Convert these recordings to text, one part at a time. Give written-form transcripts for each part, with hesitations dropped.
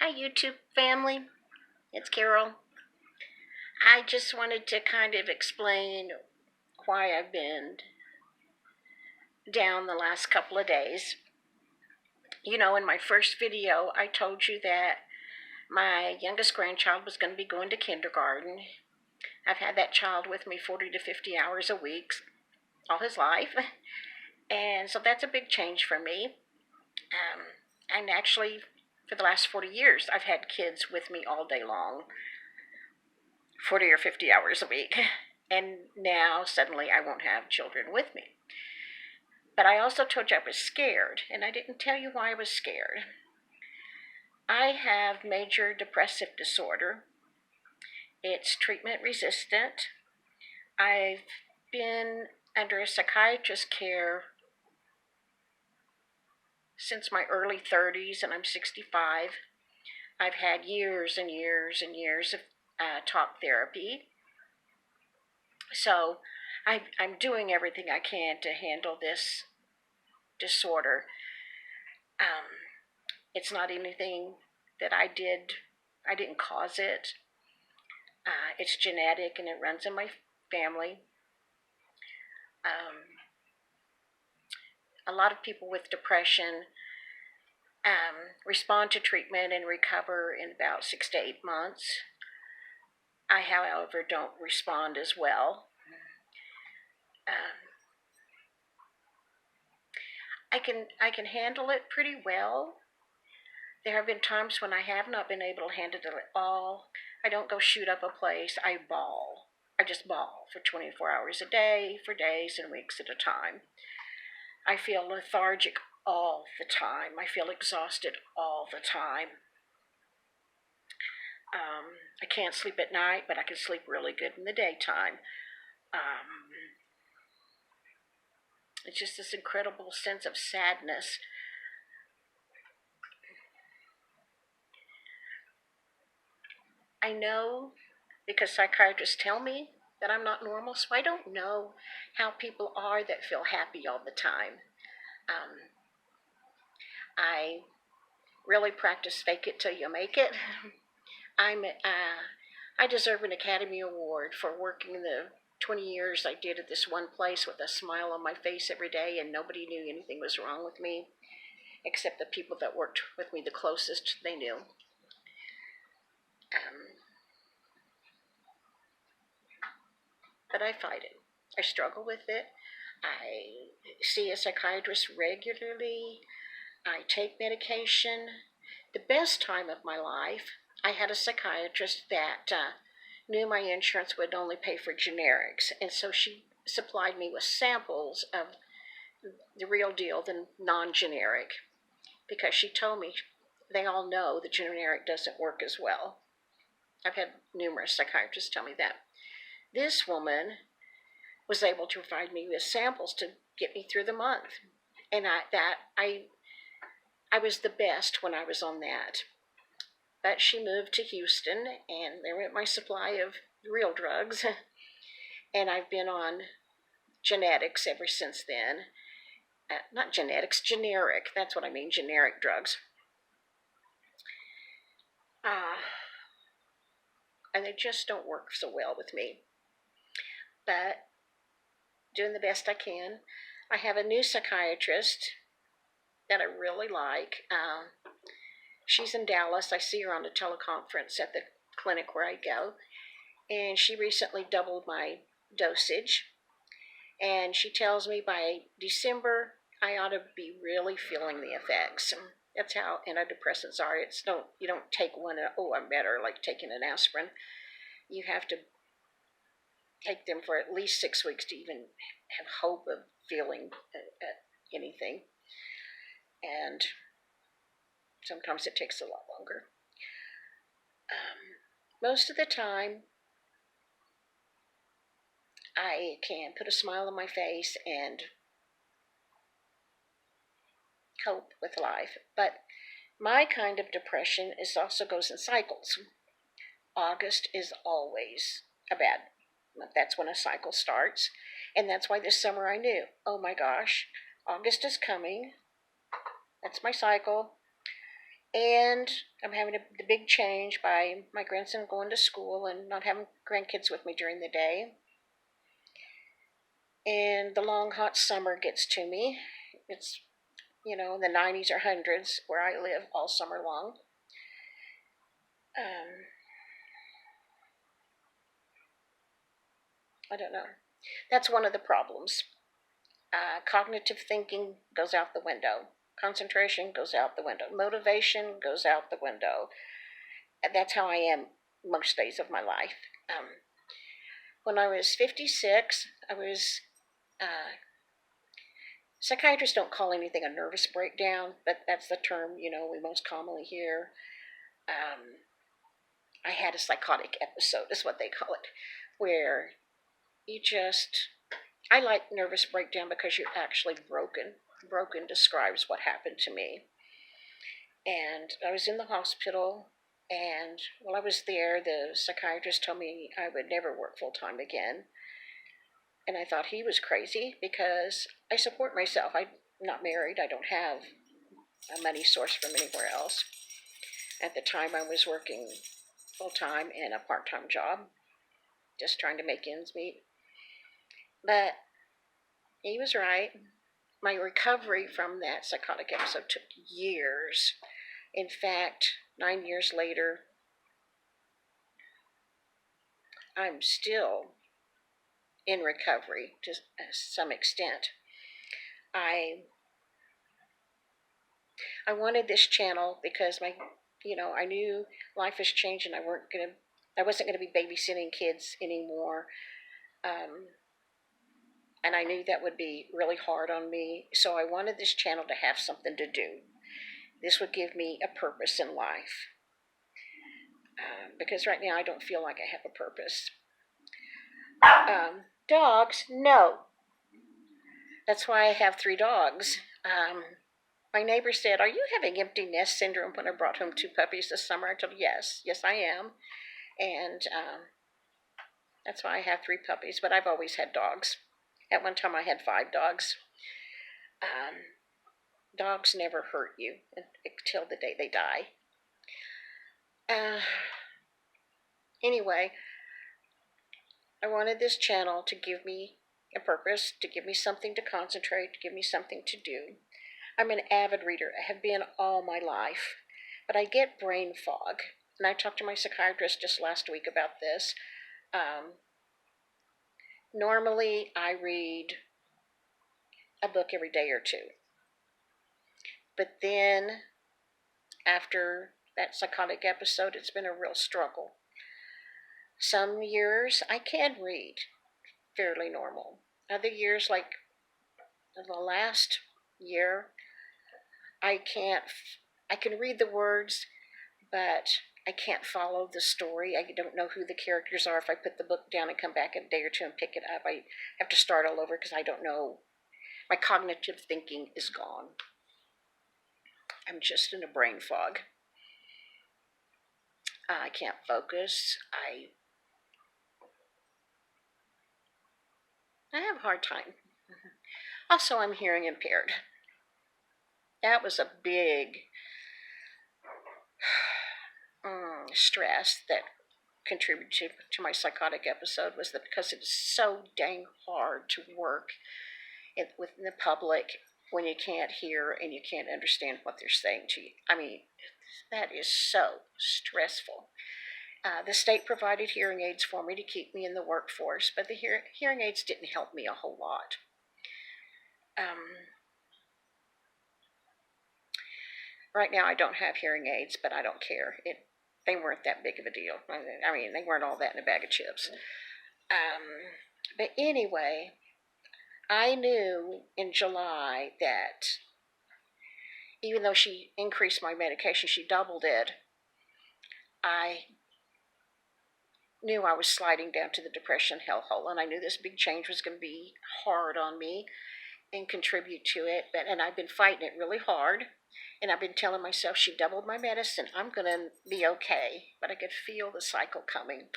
Hi, YouTube family. It's Carol. I just wanted to kind of explain why I've been down the last couple of days. You know, in my first video, I told you that my youngest grandchild was going to be going to kindergarten. I've had that child with me 40 to 50 hours a week all his life. And so that's a big change for me. And actually, for the last 40 years, I've had kids with me all day long. 40 or 50 hours a week. And now suddenly I won't have children with me. But I also told you I was scared, and I didn't tell you why I was scared. I have major depressive disorder. It's treatment resistant. I've been under a psychiatrist care since my early 30s, and I'm 65. I've had years and years and years of talk therapy. So I'm doing everything I can to handle this disorder. It's not anything that I did. I didn't cause it. It's genetic and it runs in my family. A lot of people with depression respond to treatment and recover in about 6 to 8 months. I, however, don't respond as well. I can handle it pretty well. There have been times when I have not been able to handle it at all. I don't go shoot up a place. I bawl. I just bawl for 24 hours a day, for days and weeks at a time. I feel lethargic all the time. I feel exhausted all the time. I can't sleep at night, but I can sleep really good in the daytime. It's just this incredible sense of sadness. I know because psychiatrists tell me that I'm not normal, so I don't know how people are that feel happy all the time. I really practice fake it till you make it. I deserve an Academy Award for working the 20 years I did at this one place with a smile on my face every day, and nobody knew anything was wrong with me, except the people that worked with me the closest, they knew. But I fight it. I struggle with it. I see a psychiatrist regularly. I take medication. The best time of my life, I had a psychiatrist that knew my insurance would only pay for generics, and so she supplied me with samples of the real deal, the non-generic, because she told me they all know the generic doesn't work as well. I've had numerous psychiatrists tell me that. This woman was able to provide me with samples to get me through the month, and I was the best when I was on that. But she moved to Houston, and there went my supply of real drugs, and I've been on genetics ever since then. Not genetics, generic. That's what I mean, generic drugs. And they just don't work so well with me. But doing the best I can. I have a new psychiatrist that I really like. She's in Dallas. I see her on a teleconference at the clinic where I go. And she recently doubled my dosage. And she tells me by December, I ought to be really feeling the effects. That's how antidepressants are. You don't take one and, oh, I'm better, like taking an aspirin. You have to take them for at least 6 weeks to even have hope of feeling anything. And sometimes it takes a lot longer. Most of the time, I can put a smile on my face and cope with life. But my kind of depression also goes in cycles. August is always a bad month. That's when a cycle starts. And that's why this summer I knew, oh my gosh, August is coming. That's my cycle. And I'm having the big change by my grandson going to school and not having grandkids with me during the day. And the long, hot summer gets to me. It's, in the 90s or 100s where I live all summer long. I don't know. That's one of the problems. Cognitive thinking goes out the window. Concentration goes out the window. Motivation goes out the window. That's how I am most days of my life. When I was 56, psychiatrists don't call anything a nervous breakdown, but that's the term, we most commonly hear. I had a psychotic episode, is what they call it, where I like nervous breakdown because you're actually broken. Broken describes what happened to me. And I was in the hospital, and while I was there, the psychiatrist told me I would never work full time again. And I thought he was crazy because I support myself. I'm not married. I don't have a money source from anywhere else. At the time, I was working full time in a part time job, just trying to make ends meet. But he was right. My recovery from that psychotic episode took years. In fact, 9 years later, I'm still in recovery to some extent. I wanted this channel because I knew life was changing. I wasn't gonna be babysitting kids anymore, and I knew that would be really hard on me. So I wanted this channel to have something to do. This would give me a purpose in life, because right now I don't feel like I have a purpose. Dogs, no. That's why I have 3 dogs. My neighbor said, "Are you having empty nest syndrome?" when I brought home 2 puppies this summer. I told her, yes, I am. And that's why I have 3 puppies, but I've always had dogs. At one time I had 5 dogs. Dogs never hurt you until the day they die. Anyway, I wanted this channel to give me a purpose, to give me something to concentrate, to give me something to do. I'm an avid reader. I have been all my life, but I get brain fog. And I talked to my psychiatrist just last week about this. Normally, I read a book every day or 2. But then, after that psychotic episode, it's been a real struggle. Some years, I can read fairly normal. Other years, like the last year, I can read the words, but I can't follow the story. I don't know who the characters are. If I put the book down and come back in a day or 2 and pick it up, I have to start all over because I don't know. My cognitive thinking is gone. I'm just in a brain fog. I can't focus. I have a hard time. Also, I'm hearing impaired. That was a big stress that contributed to my psychotic episode, was that because it is so dang hard to work within the public when you can't hear and you can't understand what they're saying to you. I mean, that is so stressful. The state provided hearing aids for me to keep me in the workforce, but the hearing aids didn't help me a whole lot. Right now I don't have hearing aids, but I don't care. They weren't that big of a deal. I mean, they weren't all that in a bag of chips. But anyway, I knew in July that even though she increased my medication, she doubled it, I knew I was sliding down to the depression hellhole, and I knew this big change was going to be hard on me and contribute to it. And I've been fighting it really hard, and I've been telling myself, she doubled my medicine, I'm going to be okay. But I could feel the cycle coming.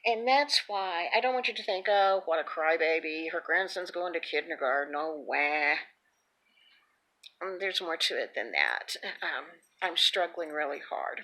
And that's why I don't want you to think, oh, what a crybaby, her grandson's going to kindergarten, oh, wah. there's more to it than that. I'm struggling really hard.